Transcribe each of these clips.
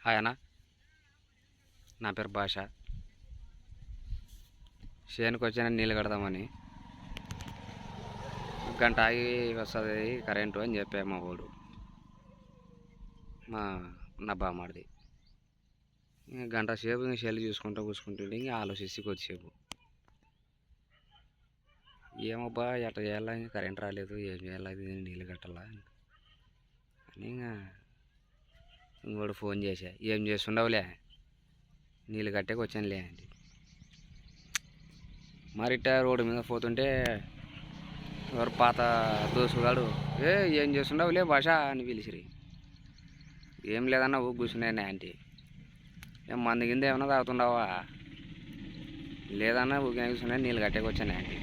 ఆయన నా పేరు భాష. చేనుకు వచ్చిన నీళ్ళు కడదామని గంట ఆగి వస్తుంది కరెంటు అని చెప్పా మా వాడు, నా బామ్మడిది. గంట సేపు ఇంకా సెల్ కూర్చుంటుంటే ఇంకా ఆలోచిస్తే కొద్దిసేపు ఏమబ్బా ఎట్లా చేయాలా, ఇంకా కరెంట్ రాలేదు, ఏం చేయాలా, ఇది నీళ్ళు కట్టాలా అని ఇంకా ఇంకోటి ఫోన్ చేశా. ఏం చేస్తుండవులే, నీళ్ళు కట్టేకి వచ్చానులే అండి. మరిట రోడ్డు మీద పోతుంటే ఎవరు పాత దోసుగాడు, ఏం చేస్తుండవులే భాష అని పిలిచిరి. ఏం లేదన్నా ఊ కూర్చున్నాయి ఆంటీ. ఏం మంది కింద ఏమన్నా తాగుతుండవా? లేదన్నా ఊరికే కూర్చున్నాయి, నీళ్ళు కట్టేకి వచ్చాను ఆంటీ.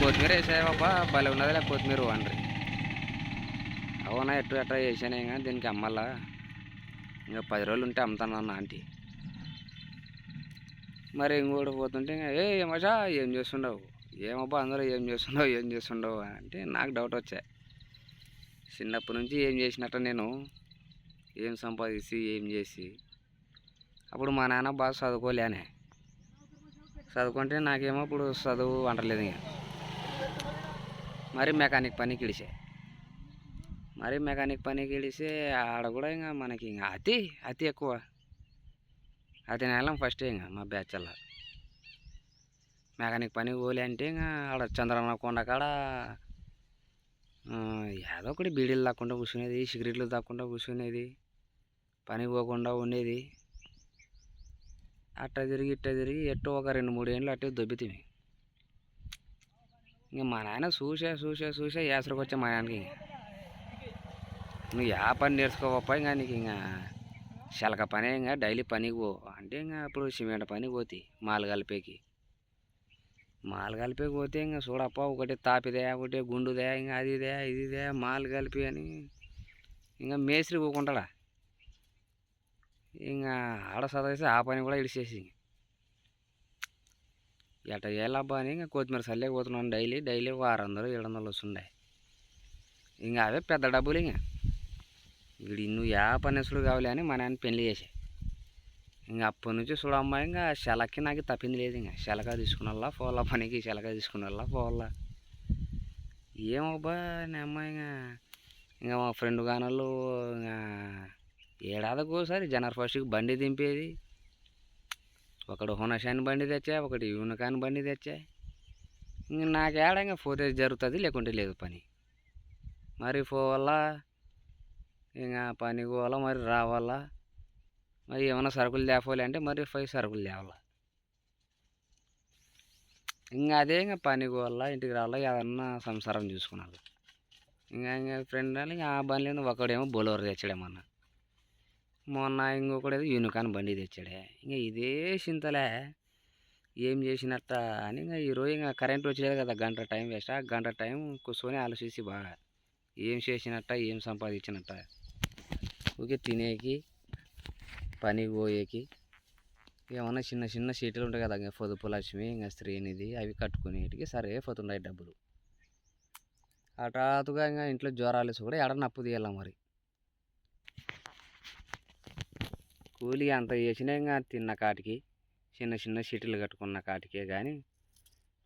కొత్తిమీర వేసావబ్బా, భలే ఉన్నదిలే కొత్తిమీర అండ్రి. అవునా, ఎట్లా వేసానే కానీ దీనికి అమ్మల్లా, ఇంకా 10 రోజులు ఉంటే అమ్ముతానన్న ఆంటీ. మరి ఇంకోటి పోతుంటే మషా ఏం చేస్తుండవు, ఏమబ్బా అందరూ ఏం చేస్తుండవు అంటే నాకు డౌట్ వచ్చా. చిన్నప్పటి నుంచి ఏం చేసినట్ట నేను, ఏం సంపాదించి ఏం చేసి, అప్పుడు మా నాన్న బాగా చదువుకోలేనే. చదువుకుంటే నాకేమో ఇప్పుడు చదువు అంటలేదు. ఇంకా మరి మెకానిక్ పనికి ఇడిసే ఆడ కూడా ఇంకా మనకి ఇంకా అతి ఎక్కువ. అతి నెలం ఫస్ట్ ఇంకా మా బ్యాచ్ మెకానిక్ పనికి పోలే అంటే ఇంకా ఆడ చంద్రన్న కొండ కాడ ఏదో ఒకటి బీడీలు దాక్కుండా కూర్చునేది, సిగరెట్లు దాక్కుండా కూర్చునేది, పనికి పోకుండా ఉండేది. అట్ట తిరిగి ఎట్టో ఒక 2-3 ఏళ్ళు అట్టే దొబ్బితివి. ఇంకా మా నాయన చూసే యాసరికి వచ్చా మా నాన్నకి. నువ్వు యా పని నేర్చుకోవప్ప, ఇంకా నీకు ఇంకా శలక పనే, ఇంకా డైలీ పనికి పో అంటే ఇంకా అప్పుడు సిమెంట్ పనికి పోతే మాలు కలిపేకి పోతే ఇంకా చూడప్ప, ఒకటి తాపిదే, ఒకటి గుండుదే, ఇంకా ఇదిదే మాలు కలిపి అని ఇంకా మేస్త్రి పోకుంటాడా. ఇంకా ఆడ చదివేసి ఆ పని కూడా ఇడిచేసి ఎట్ట చేయాలబ్బా అని ఇంకా కొత్తిమీర చల్లేకపోతున్నాను. డైలీ 600-700 వస్తుండే. ఇంకా అవే పెద్ద డబ్బులు. ఇంకా వీడు నువ్వు యా పనేసుడు కావాలి అని మా నాన్న పెళ్లి చేసే. ఇంకా అప్పటి నుంచి చూడమ్మా, ఇంకా శలకి నాకు తప్పింది లేదు. ఇంకా శలక తీసుకున్నల్లా పోవాలా పనికి, శలక తీసుకున్నల్లా పోవాలా. ఏమబ్బా నా అమ్మాయి ఇంకా మా ఫ్రెండ్ గానోళ్ళు ఇంకా ఏడాదికి ఒకసారి జనవరి 1కి బండి దింపేది. ఒకడు హునషాన్ బండి తెచ్చా, ఒకటి యూనికాన్ బండి తెచ్చా. ఇంక నాకేడ ఇంకా పోతే జరుగుతుంది, లేకుంటే లేదు పని. మరి పోవాలా, ఇంకా పనికి పోవాలా, మరి రావాలా, మరి ఏమైనా సరుకులు తేపోలే అంటే మరి 5 సరుకులు తేవాలా. ఇంకా అదే ఇంకా పనికి పోవాలా, ఇంటికి రావాలా, ఏదన్నా సంసారం చూసుకున్నాను. ఇంకా ఫ్రెండ్ అని ఆ బండి ఒకడేమో బొలోరో తెచ్చాడేమన్నా, మొన్న ఇంకొకడేదో యూనికాన్ బండి తెచ్చాడే. ఇంకా ఇదే చింతలే ఏం చేసినట్ట అని. ఇంకా ఈరోజు ఇంకా కరెంట్ వచ్చేది కదా, గంట టైం వేస్ట్. ఆ గంట టైం కూర్చొని ఆలోచించి బాగా ఏం చేసినట్ట, ఏం సంపాదించినట్ట. ఊరికే తినేకి, పనికి పోయేకి, ఏమన్నా చిన్న సీట్లు ఉంటాయి కదా, ఇంకా పొదుపు లక్ష్మి, ఇంకా శ్రీనిధి, అవి కట్టుకునేటికి సరే పోతున్నాయి డబ్బులు. హఠాత్తుగా ఇంకా ఇంట్లో జ్వరాలు కూడా ఎడ నప్పు తీయాల. మరి కూలి అంత చేసినా ఇంకా తిన్న కాటికి, చిన్న సీట్లు కట్టుకున్న కాటికే కానీ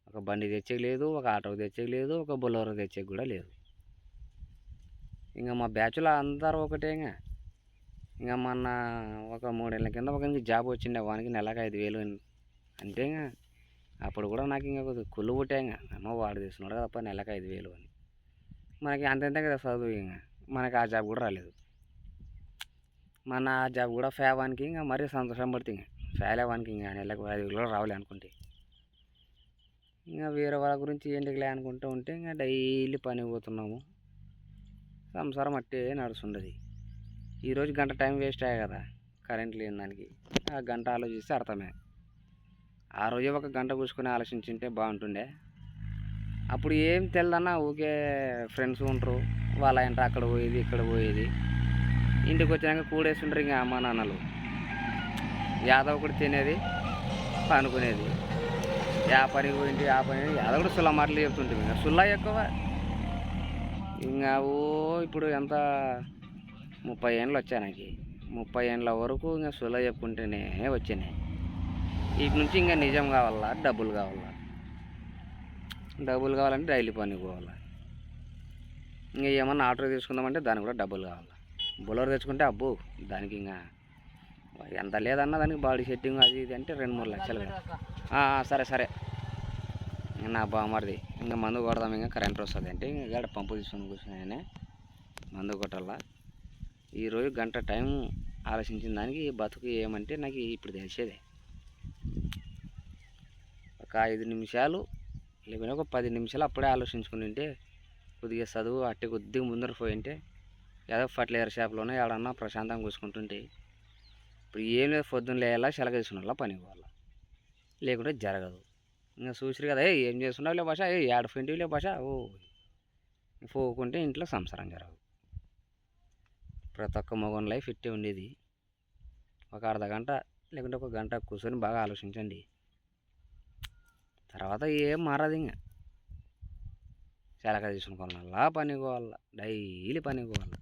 ఒక బండి తెచ్చేకి లేదు, ఒక ఆటో తెచ్చేకి లేదు, ఒక బొలోరో తెచ్చేకి కూడా లేదు. ఇంకా మా బ్యాచ్లో అందరూ ఒకటే. ఇంకా మొన్న ఒక 3 ఏళ్ళ కింద ఒకరికి జాబ్ వచ్చిండే, వానికి నెలకు 5,000 అంటే ఇంకా అప్పుడు కూడా నాకు ఇంకా కొద్దిగా కుళ్ళు పుట్టే. ఇంకా అమ్మ వాడు తీసుకున్నాడు కదప్ప నెలకు 5,000 అని. మనకి అంతే కదా చదువు. ఇంకా మనకి ఆ జాబ్ కూడా రాలేదు. మన ఆ జాబ్ కూడా ఫేవానికి ఇంకా మరీ సంతోషం పడుతుంది. ఇంకా ఫేలేవానికి ఇంకా నెలకు 5,000 కూడా రావాలి అనుకుంటే. ఇంకా వేరే వాళ్ళ గురించి ఏంటికిలే అనుకుంటూ ఉంటే ఇంకా డైలీ పని పోతున్నాము, సంసారం అట్టే నడుస్తుండదు. ఈరోజు గంట టైం వేస్ట్ అయ్యాయి కదా కరెంట్ లేని దానికి. ఆ గంట ఆలోచిస్తే అర్థమే. ఆ రోజే ఒక గంట కూర్చుకొని ఆలోచించుంటే బాగుంటుండే. అప్పుడు ఏం తెల్లదన్నా ఊకే ఫ్రెండ్స్ ఉంటారు, వాళ్ళ ఇంట అక్కడ పోయేది, ఇక్కడ పోయేది. ఇంటికి వచ్చినాక కూడేస్తుంటారు ఇంకా అమ్మ నాన్నలు. యాదవ్ ఒకటి తినేది, పనుకునేది. యా పని పోయింది, ఆ పని యాదవ్ కూడా సుల్లా మాటలు చెప్తుంటుంది. ఇంకా సుల్లా ఎక్కువ. ఇంకా ఇప్పుడు ఎంత 30 ఏండ్లు వచ్చాయి నాకు. 30 ఏండ్ల వరకు ఇంకా సుల చెప్పుకుంటూనే వచ్చినాయి. ఇటు నుంచి ఇంకా నిజం కావాలా, డబ్బులు కావాలా. డబ్బులు కావాలంటే డైలీ పనికి పోవాలా. ఇంకా ఏమన్నా ఆటో తీసుకుందామంటే దానికి కూడా డబ్బులు కావాలా. బొలర్ తెచ్చుకుంటే అబ్బో దానికి ఇంకా ఎంత లేదన్నా దానికి బాడీ సెట్టింగ్ అది ఇది అంటే 2-3 లక్షలు కదా. సరే సరే నా బామ్మడిది ఇంకా మందు కొడదాం, ఇంకా కరెంట్ వస్తుంది అంటే ఇంకా పంపు తీసుకొని కూర్చున్నాయనే మందు కొట్టాలా. ఈరోజు గంట టైం ఆలోచించిన దానికి బతుకు ఏమంటే నాకు ఇప్పుడు తెలిసేదే. ఒక 5 నిమిషాలు లేకపోతే ఒక 10 నిమిషాలు అప్పుడే ఆలోచించుకుని ఉంటే కొద్దిగా చదువు అట్టి కొద్దిగా ముందర పోయింటే ఏదో ఫర్టిలైజర్ షాప్లోనే ఏడన్నా ప్రశాంతంగా కూర్చుకుంటుంటే. ఇప్పుడు ఏం లేదు, పొద్దున్న లేయాలా సెలవు తీసుకున్నా పనికి పోవాలా, లేకుంటే జరగదు. ఇంకా చూసిరు కదా ఏం చేస్తున్నావు లే భాష, ఏడఫింటివి లే భాష, పోకుంటే ఇంట్లో సంసారం జరగదు. ప్రతి ఒక్క మగన్ లైఫ్ ఇట్టే ఉండేది. ఒక అర్ధగంట లేకుంటే ఒక గంట కూర్చొని బాగా ఆలోచించండి, తర్వాత ఏం మారదు. ఇంకా సెలక తీసుకుని పనికి పోవాలా, డైలీ పనికి పోవాలా.